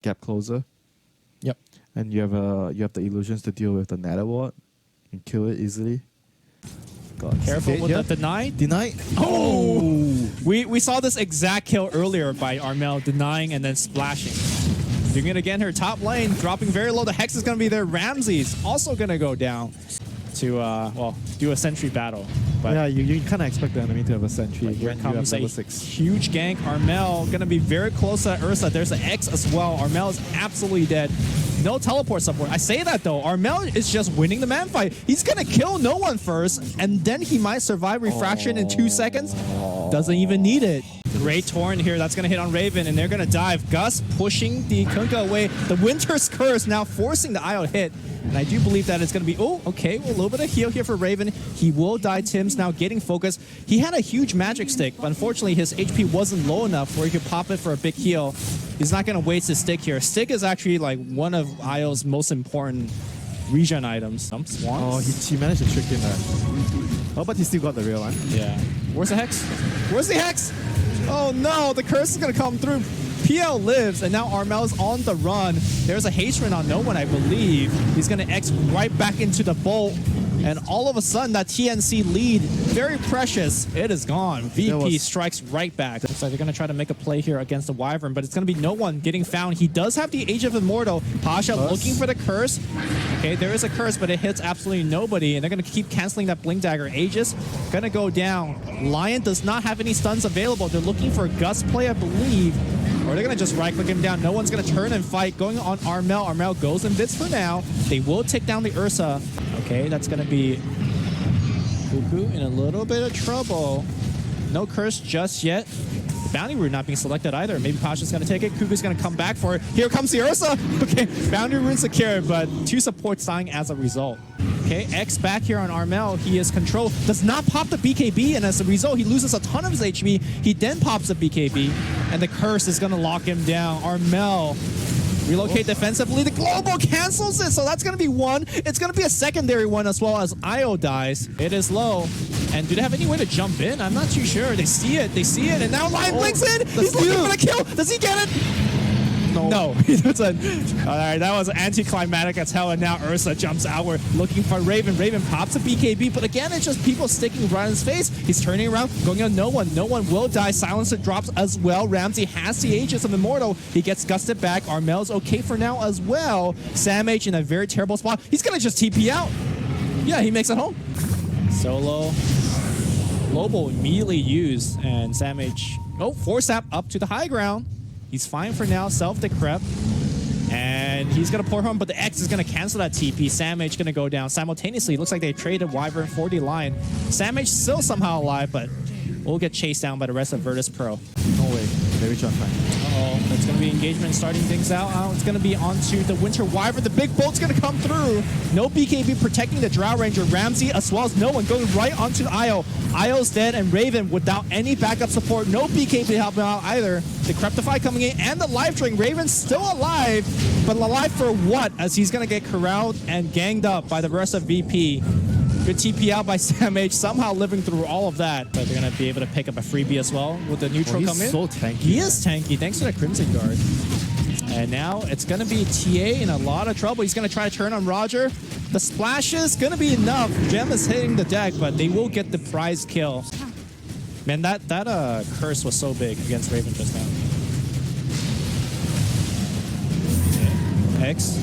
gap closer. Yep. And you have the illusions to deal with the nether ward and kill it easily. God, Careful with the deny. Deny. Oh! We saw this exact kill earlier by Armel denying and then splashing. Doing it again here, top lane, dropping very low. The Hex is going to be there. Ramsey's also going to go down to, well, do a sentry battle. But yeah, you kind of expect the enemy to have a sentry. here comes a level 6. huge gank. Armel going to be very close to Ursa. There's an X as well. Armel is absolutely dead. No teleport support. I say that though. Armel is just winning the man fight. He's going to kill no one first, and then he might survive refraction in 2 seconds. Doesn't even need it. Great Torrent here. That's going to hit on Raven, and they're going to dive. Gus pushing the Kunkka away. The Winter's Curse now forcing the IO hit. And I do believe that it's going to be, oh, okay, well, a little bit of heal here for Raven. He will die. Tim's now getting focused. He had a huge magic stick, but unfortunately his HP wasn't low enough where he could pop it for a big heal. He's not going to waste his stick here. Stick is actually like one of IO's most important regen items. Some swans. Oh, he managed to trick him there. Oh, but he still got the real one. Yeah. Where's the Hex? Where's the Hex? Oh no, the curse is going to come through. PL lives, and now Armel's on the run. There's a haste run on no one, I believe. He's going to X right back into the bolt. And all of a sudden, that TNC lead, very precious, it is gone. VP strikes right back. Looks like they're going to try to make a play here against the Wyvern, but it's going to be no one getting found. He does have the Age of Immortal. Pasha looking for the curse. Okay, there is a curse, but it hits absolutely nobody, and they're going to keep canceling that Blink Dagger. Aegis going to go down. Lion does not have any stuns available. They're looking for a Gus play, I believe. Or they're going to just right-click him down. No one's going to turn and fight. Going on Armel. Armel goes in bits for now. They will take down the Ursa. Okay, that's going to be Cuckoo in a little bit of trouble. No curse just yet. The bounty rune not being selected either. Maybe Pasha's going to take it. Cuckoo's going to come back for it. Here comes the Ursa. Okay, bounty rune secured, but 2 supports dying as a result. Okay, X back here on Armel. He is controlled. Does not pop the BKB, and as a result, he loses a ton of his HP. He then pops the BKB, and the curse is going to lock him down. Armel relocate defensively. The global cancels it, so that's going to be one. It's going to be a secondary one as well as Io dies. It is low. And do they have any way to jump in? I'm not too sure. They see it, and now Lion blinks in. He's looking for the kill. Does he get it? No. He doesn't. All right, that was anticlimactic as hell, and now Ursa jumps outward looking for Raven. Raven pops a BKB, but again, it's just people sticking right in his face. He's turning around, going on no one. No one will die. Silencer drops as well. Ramsey has the Aegis of Immortal. He gets gusted back. Armel's okay for now as well. Sam H in a very terrible spot. He's going to just TP out. Yeah, he makes it home. Solo. Global immediately used, and Sam H, force up to the high ground. He's fine for now, self-decrep. And he's going to pour home, but the X is going to cancel that TP. Sam H going to go down. Simultaneously, it looks like they traded Wyvern for the Lion. Sam H still somehow alive, but will get chased down by the rest of Virtus.pro. No way. They reach on time. Uh-oh. That's going to be engagement starting things out. It's going to be onto the Winter Wyvern. The big bolt's going to come through. No BKB protecting the Drow Ranger. Ramsey as well as no one going right onto Io. Io's dead, and Raven without any backup support. No BKB helping out either. The Creptify coming in and the Life Drain. Raven's still alive, but alive for what? As he's going to get corralled and ganged up by the rest of VP. Good TP out by Sam H, somehow living through all of that. But they're going to be able to pick up a freebie as well with the neutral come in. He's so tanky. He is tanky, thanks to the Crimson Guard. And now it's going to be TA in a lot of trouble. He's going to try to turn on Roger. The splash is going to be enough. Gem is hitting the deck, but they will get the prize kill. Man, that curse was so big against Raven just now. X.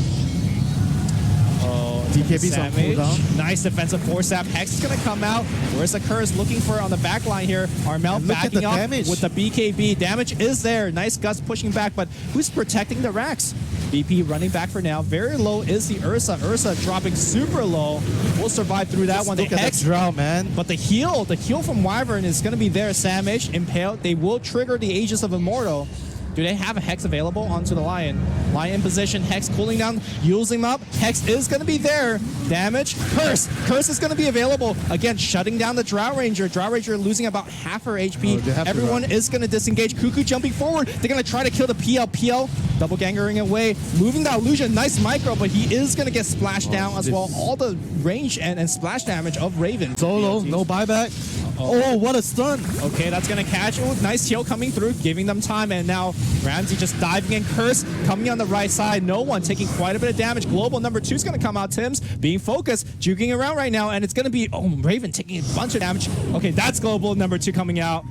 DKB's on cooldown. Nice defensive force up. Hex is going to come out. Where's the curse? Looking for it on the back line here. Armel backing up with the BKB. Damage is there. Nice Gus pushing back, but who's protecting the racks? VP running back for now. Very low is the Ursa. Ursa dropping super low. We'll survive through that one. Look at that Drow, man. But the heal from Wyvern is going to be there. Sam H impaled. They will trigger the Aegis of Immortal. Do they have a Hex available onto the Lion? Lion in position, Hex cooling down, using them up. Hex is going to be there. Damage, Curse. Curse is going to be available. Again, shutting down the Drow Ranger. Drow Ranger losing about half her HP. Everyone is going to disengage. Cuckoo jumping forward. They're going to try to kill the PL. PL Double gangering away, moving the illusion. Nice micro, but he is going to get splashed down as well. All the range and splash damage of Raven. Solo, no buyback. Oh, what a stun. Okay, that's going to catch. Oh, nice heal coming through, giving them time. And now Ramsey just diving in. Curse coming on the right side. No one taking quite a bit of damage. Global number 2 is going to come out. Tim's being focused, juking around right now. And it's going to be, oh, Raven taking a bunch of damage. Okay, that's Global number 2 coming out.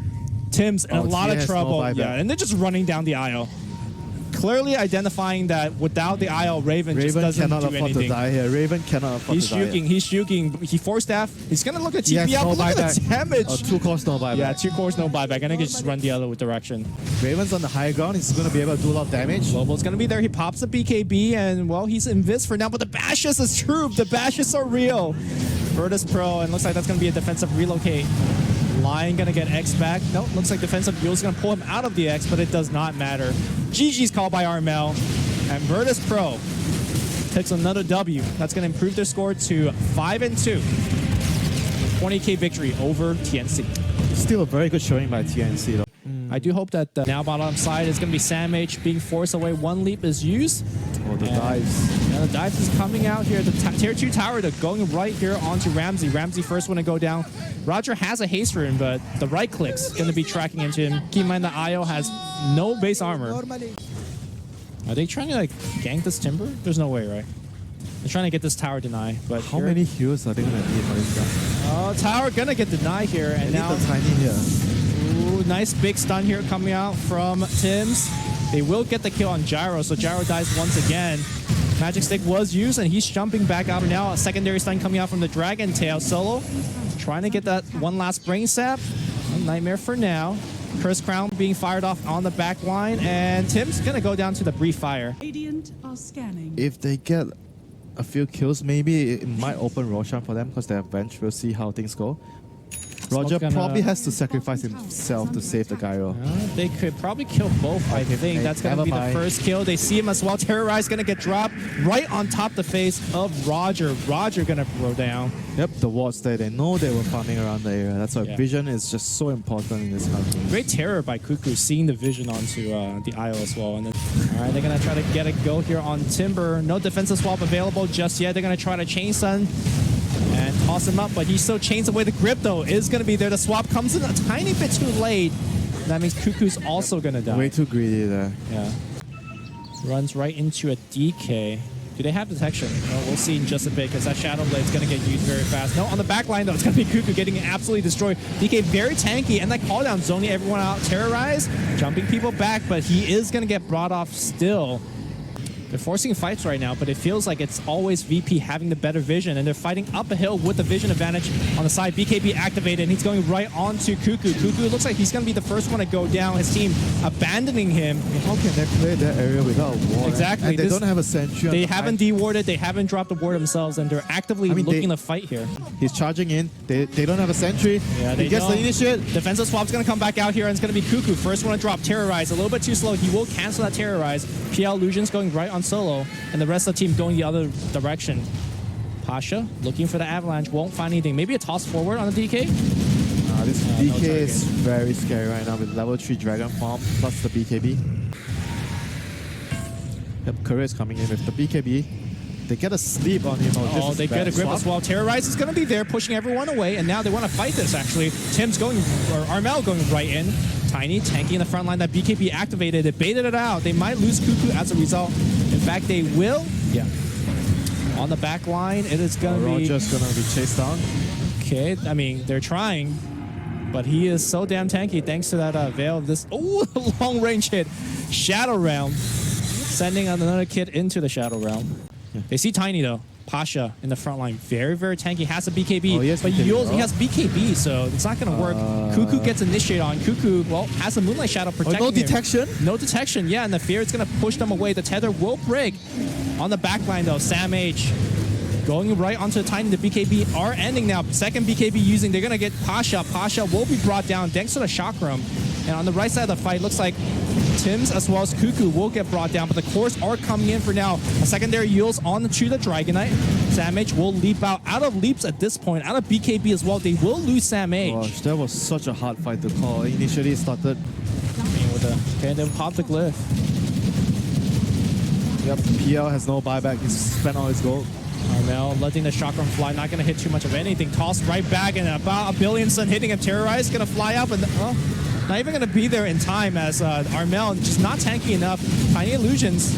Tim's in a lot of trouble. No, yeah, and they're just running down the aisle. Clearly identifying that without the IL, Raven just doesn't cannot do afford anything. to die here. Raven cannot afford to die. He's juking. He forced staff. He's gonna look at TP Yes, out. no Look at the buyback. damage. 2 cores, no buyback. Yeah, 2 cores, no buyback. I think he just run the other direction. Raven's on the high ground. He's going to be able to do a lot of damage. Global's gonna be there. He pops the BKB, and well, he's invis for now. But the bashes is true. The bashes are real. Virtus.pro, and looks like that's gonna be a defensive relocate. Lion gonna get X back. Nope, looks like defensive duel's gonna pull him out of the X, but it does not matter. GG's called by Armel, and Virtus.pro takes another W. That's gonna improve their score to 5-2. 20k victory over TNC. Still a very good showing by TNC though. I do hope that now bottom side is gonna be Sam H being forced away. 1 leap is used. Oh, the dives. Yeah, the dives is coming out here. The tier 2 tower going right here onto Ramsey. Ramsey first one to go down. Roger has a haste rune, but the right click's going to be tracking into him. Keep in mind the IO has no base armor. Are they trying to like gank this Timber? There's no way, right? They're trying to get this tower denied, but How many heals are they going to need for this guy? Oh, tower going to get denied here, and They now need the tiny here. ooh, nice big stun here coming out from Tim's. They will get the kill on Gyro, so Gyro dies once again. Magic Stick was used, and he's jumping back out now. A secondary stun coming out from the Dragon Tail. Solo trying to get that one last Brain Sap. A nightmare for now. Curse Crown being fired off on the back line, and Tim's going to go down to the Brief Fire. Radiant are scanning. If they get a few kills, maybe it might open Roshan for them because they have bench. We'll see how things go. Roger probably has to sacrifice himself to save the Gyro. They could probably kill both, I think. That's going to be the first kill. They see him as well. Terrorize going to get dropped right on top the face of Roger. Roger going to throw down. Yep, the wards there. They know they were farming around the area. That's why vision is just so important in this kind of game. Great terror by Cuckoo, seeing the vision onto the IO as well. And then, all right, they're going to try to get a go here on Timber. No defensive swap available just yet. They're going to try to chain stun and toss him up, but he still chains away. The grip, though, is going to be there. The swap comes in a tiny bit too late. That means Cuckoo's also going to die. Way too greedy there. Yeah. Runs right into a DK. Do they have detection? Oh, we'll see in just a bit, because that Shadow Blade's going to get used very fast. No, on the back line, though, it's going to be Cuckoo getting absolutely destroyed. DK very tanky, and that call down, zoning everyone out. Terrorize, jumping people back, but he is going to get brought off still. They're forcing fights right now, but it feels like it's always VP having the better vision, and they're fighting up a hill with the vision advantage on the side. BKB activated, and he's going right on to Cuckoo. Cuckoo looks like he's going to be the first one to go down. His team abandoning him. How can they play that area without a ward? Exactly. And they don't have a sentry. They haven't dewarded, they haven't dropped the ward themselves, and they're actively looking to fight here. He's charging in. They don't have a sentry. Yeah, they he gets don't. the initiate. Defensive swap's going to come back out here, and it's going to be Cuckoo. First one to drop. Terrorize. A little bit too slow. He will cancel that Terrorize. PL Illusion's going right on Solo, and the rest of the team going the other direction. Pasha looking for the Avalanche. Won't find anything. Maybe a toss forward on the DK? This DK is very scary right now with level 3 Dragon Farm plus the BKB. Yep, Courier is coming in with the BKB. They get a sleep on him. Oh, they get a grip as well. Terrorize is going to be there, pushing everyone away, and now they want to fight this, actually. Tim's going, or Armel going right in. Tiny, tanky in the front line. That BKB activated. It baited it out. They might lose Cuckoo as a result. In fact, they will. Yeah. On the back line, it is going to be... Roger's going to be chased down. Okay, I mean, they're trying, but he is so damn tanky thanks to that Veil of this... Oh, long range hit. Shadow Realm. Sending another kid into the Shadow Realm. Yeah. They see Tiny, though. Pasha in the front line, very, very tanky. Has a BKB, but he has BKB, so it's not going to work. Cuckoo gets initiated on. Cuckoo, well, has a Moonlight Shadow protecting no detection? him. No detection, yeah, and the fear is going to push them away. The tether will break. On the back line, though, Sam H going right onto the Tiny. The BKB are ending now. Second BKB using, they're going to get Pasha. Pasha will be brought down thanks to the Chakram. And on the right side of the fight, looks like Tim's as well as Cuckoo will get brought down, but the cores are coming in for now. A secondary yields on to the Dragonite. Sam H will leap out of leaps at this point, out of BKB as well. They will lose Sam H. Gosh, that was such a hard fight to call. Initially it started. Okay, then pop the glyph. Yep, PL has no buyback. He's spent all his gold. Armel letting the shotgun fly, not going to hit too much of anything. Tossed right back, and about a billion sun hitting him. Terrorize going to fly up, and not even going to be there in time as Armel just not tanky enough. Tiny illusions,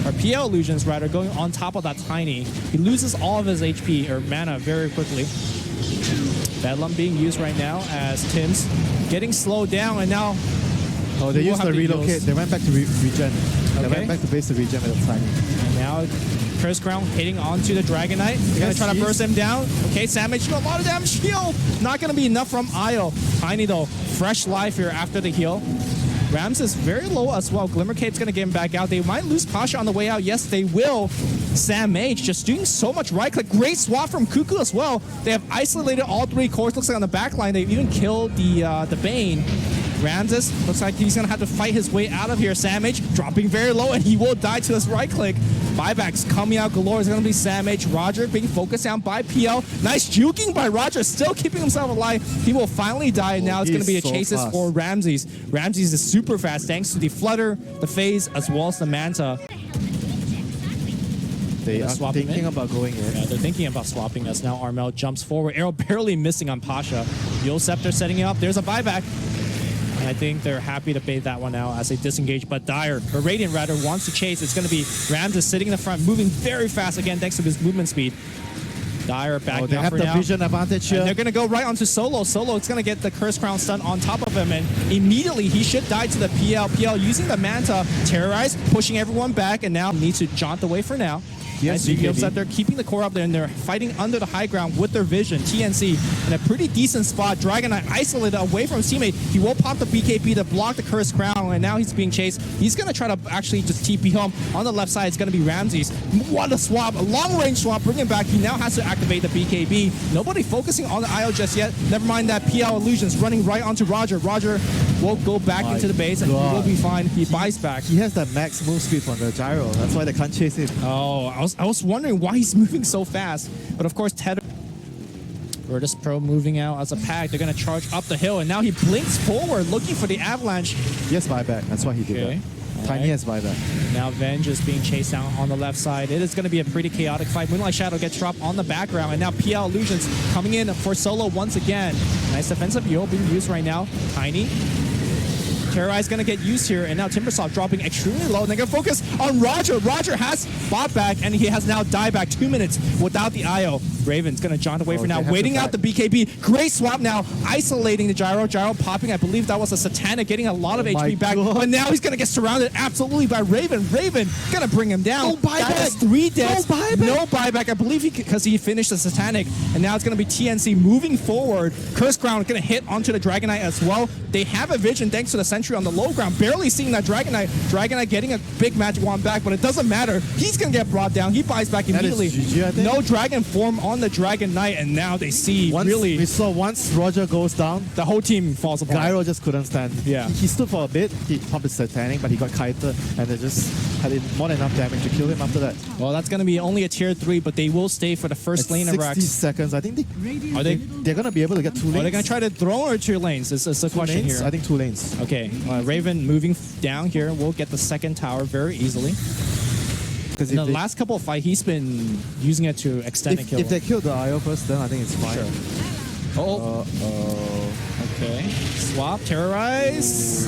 or PL illusions rather, going on top of that Tiny. He loses all of his HP or mana very quickly. Bedlam being used right now as Tim's getting slowed down, and now they used the relocate. They went back to regen. They went back to base the regen with the Tiny. And now Curse Crown hitting onto the Dragon Knight. They're going to try to burst him down. Okay, Samage, a lot of damage. Heal! Not going to be enough from Io. Tiny though, fresh life here after the heal. Rams is very low as well. Glimmer Cape's going to get him back out. They might lose Pasha on the way out. Yes, they will. Sam Mage just doing so much right click. Great swap from Cuckoo as well. They have isolated all three cores. Looks like on the back line, they've even killed the Bane. Ramses looks like he's going to have to fight his way out of here. Samage dropping very low, and he will die to his right click. Buybacks coming out galore. It's going to be Samage. Roger being focused down by PL. Nice juking by Roger, still keeping himself alive. He will finally die, and now it's going to be a chases for Ramses. Ramses is super fast thanks to the Flutter, the Phase, as well as the Manta. They are thinking about going in. Yeah, they're thinking about swapping us. Now Armel jumps forward. Arrow barely missing on Pasha. Yule Scepter setting it up. There's a buyback. And I think they're happy to bait that one out as they disengage. But Dire, or Radiant rather, wants to chase. It's going to be Ramses sitting in the front, moving very fast again thanks to his movement speed. Dire backing up for now. They have the vision advantage here. And they're going to go right onto Solo. Solo is going to get the Curse Crown stun on top of him, and immediately he should die to the PL. PL using the Manta, Terrorize, pushing everyone back, and now needs to jaunt away for now. Yes, that they're keeping the core up there, and they're fighting under the high ground with their vision. TNC in a pretty decent spot. Dragon Knight isolated away from his teammate. He will pop the BKB to block the Curse Crown, and now he's being chased. He's going to try to actually just TP home. On the left side, it's going to be Ramses. What a swap, a long-range swap, bring him back. He now has to activate the BKB. Nobody focusing on the IO just yet. Never mind that PL illusions running right onto Roger. Roger will go back into the base, and he will be fine. He buys back. He has that max move speed from the gyro. That's why they can't chase him. Oh, I was wondering why he's moving so fast. But of course, Virtus.pro moving out as a pack. They're going to charge up the hill, and now he blinks forward looking for the avalanche. Yes, buyback. That's why he did that. Tiny has buyback. Now Venge is being chased down on the left side. It is going to be a pretty chaotic fight. Moonlight Shadow gets dropped on the background, and now PL Illusions coming in for Solo once again. Nice defensive Yo being used right now. Tiny. Terrorize going to get used here, and now Timbersaw dropping extremely low, and they're going to focus on Roger. Roger has bought back, and he has now died back 2 minutes without the IO. Raven's going to jaunt away for now, waiting out the BKB. Great swap now, isolating the Gyro. Gyro popping, I believe that was a Satanic, getting a lot of HP back, but now he's going to get surrounded absolutely by Raven. Raven going to bring him down. No buyback. That is 3 deaths. No buyback. I believe because he finished the Satanic, and now it's going to be TNC moving forward. Curse Crown going to hit onto the Dragon Knight as well. They have a vision thanks to the Sentry on the low ground, barely seeing that Dragon Knight. Dragon Knight getting a big magic wand back, but it doesn't matter. He's going to get brought down. He buys back immediately. GG, I think. No Dragon form on the Dragon Knight, and now they see really... We saw once Roger goes down, the whole team falls apart. Gyro just couldn't stand. Yeah. He stood for a bit, he popped his Satanic, but he got kited, and they just had more than enough damage to kill him after that. Well, that's going to be only a tier 3, but they will stay for the first lane of 60 seconds. I think they're going to be able to get 2 lanes. Are they going to try to throw or 2 lanes? Is the question lanes? here. I think 2 lanes. Okay, Raven moving down here will get the second tower very easily. In the last couple of fights, he's been using it to extend a kill. If they kill the IO first, then I think it's fine. Sure. Okay. Swap, terrorize.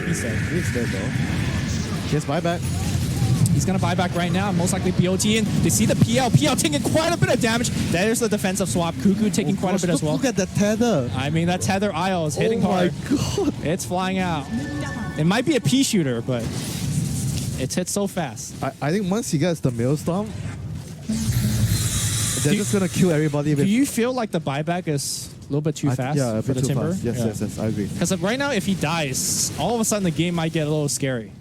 He's dead. He's dead though. Yes, buyback. He's going to buy back right now. Most likely BOT in. They see the PL. PL taking quite a bit of damage. There's the defensive swap. Cuckoo taking quite a bit as well. Look at the tether. I mean, that tether IO is hitting hard. Oh my god. It's flying out. It might be a pea shooter, but it's hit so fast. I think once he gets the Maelstrom, they're just going to kill everybody. Do you feel like the buyback is a little bit too fast for the Timber? Yes, I agree. Because right now, if he dies, all of a sudden the game might get a little scary.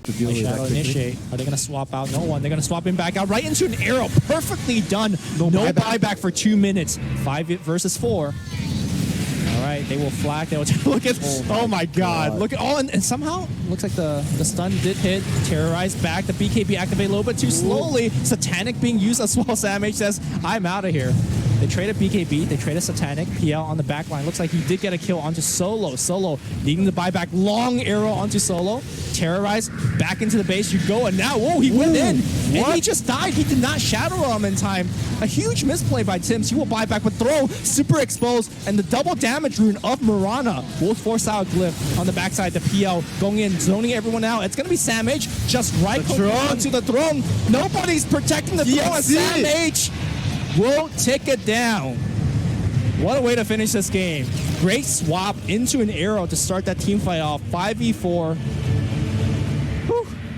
To deal with Shadow initiate. Are they going to swap out? No one. They're going to swap him back out right into an arrow. Perfectly done. No buyback for 2 minutes. 5 versus 4. All right, they will flag. They will look at. Oh my God! Look at all, and somehow looks like the stun did hit. Terrorize back. The BKB activate a little bit too slowly. Satanic being used as well. Sam H says, "I'm out of here." They traded BKB, they traded Satanic, PL on the back line. Looks like he did get a kill onto Solo. Solo needing to buy back, long arrow onto Solo. Terrorize, back into the base you go, and now, whoa, he went in, and he just died. He did not shadow him in time. A huge misplay by Tims. He will buy back with throw, super exposed, and the double damage rune of Mirana will force out a glyph on the backside. The PL going in, zoning everyone out. It's going to be Sam H just right onto the throne. Nobody's protecting the throne, and Sam H will take it down. What a way to finish this game. Great swap into an arrow to start that team fight off. 5v4. Whew.